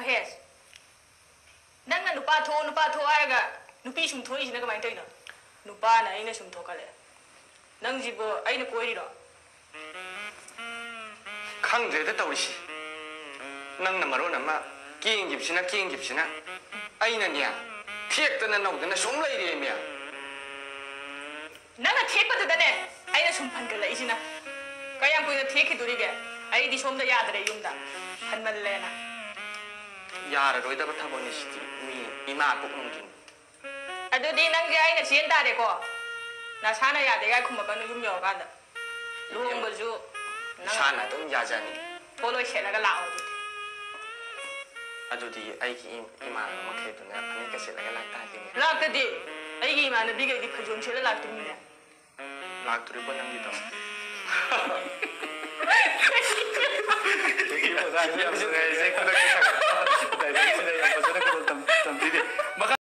ꯃꯍꯦꯁ ꯅꯪꯅ ꯅꯨꯄꯥ ꯊꯣꯛ ꯍꯥꯏꯔꯒ ꯅꯨꯄꯤ ꯁꯨꯝ ꯊꯣꯛꯏꯁꯤꯅ ꯀꯃꯥꯏꯅ ꯇꯧꯔꯤꯅꯣ ꯅꯨꯄꯥꯅ ꯑꯩꯅ ꯁꯨꯝ ꯊꯣꯛꯀꯠꯂꯦ ꯅꯪꯁꯤꯕꯨ ꯑꯩꯅ ꯀꯣꯏꯔꯤꯔꯣ ꯈꯪꯗ꯭ꯔꯦꯗ ꯇꯧꯔꯤꯁꯤ ꯅꯪꯅ ꯃꯔꯣꯟ ꯑꯃ ꯀꯦꯡꯒꯤꯕꯁꯤꯅ ꯑꯩꯅꯅꯦ ꯊꯦꯛꯇꯅ ꯅꯧꯗꯅ ꯁꯨꯝ ꯂꯩꯔꯦꯃꯦ ꯅꯪꯅ ꯊꯦꯛꯄꯗꯨꯗꯅꯦ ꯑꯩꯅ ꯁꯨꯝ ꯐꯟꯒꯠꯂꯛꯏꯁꯤꯅ ꯀꯌꯥꯝ ꯀꯨꯏꯅ ꯊꯦꯛꯈꯤꯗꯣꯔꯤꯒꯦ ꯑꯩꯗꯤ ꯁꯣꯝꯗ ꯌꯥꯗ꯭ꯔꯦ ꯌꯨꯝꯗ ꯐꯟꯃꯜꯂꯦꯅ ꯌꯥꯔꯔꯣꯏꯗꯕ ꯊꯕꯛꯅꯤ ꯁꯤꯗꯤ ꯃꯤ ꯏꯃꯥ ꯄꯨꯛꯅꯨꯡꯒꯤꯅꯤ ꯑꯗꯨꯗꯤ ꯅꯪꯁꯦ ꯑꯩꯅ ꯆꯦꯟ ꯇꯥꯔꯦꯀꯣ ꯅꯁꯥꯅ ꯌꯥꯗꯦꯒꯥꯏ ꯈꯨꯝꯃꯛꯀꯅꯨ ꯌꯨꯝ ꯌꯧꯔꯀꯥꯟꯗ ꯂꯨꯍꯣꯡꯕꯁꯨ ꯏꯁꯥꯅ ꯑꯗꯨꯝ ꯌꯥꯖꯅꯤ ꯄꯣꯠꯂꯣꯏ ꯁꯦꯠꯂꯒ ꯂꯥꯛꯑꯣ ꯑꯗꯨꯗꯤ ꯑꯩꯒꯤ ꯏꯃꯥꯟꯅꯕ ꯃꯈꯩꯗꯨꯅ ꯐꯅꯦꯛꯀ ꯁꯦꯠꯂꯒ ꯂꯥꯛꯇꯥꯗꯤꯅꯦ ꯂꯥꯛꯇꯗꯤ ꯑꯩꯒꯤ ꯏꯃꯥꯟꯅꯕꯤꯈꯩꯗꯤ ꯐꯩꯖꯣꯝ ꯁꯦꯠꯂ ꯂꯥꯛꯇꯣꯏꯅꯤꯅꯦ ꯂꯥꯛꯇꯣꯔꯤꯕꯣ ꯅꯪꯒꯤꯗꯣ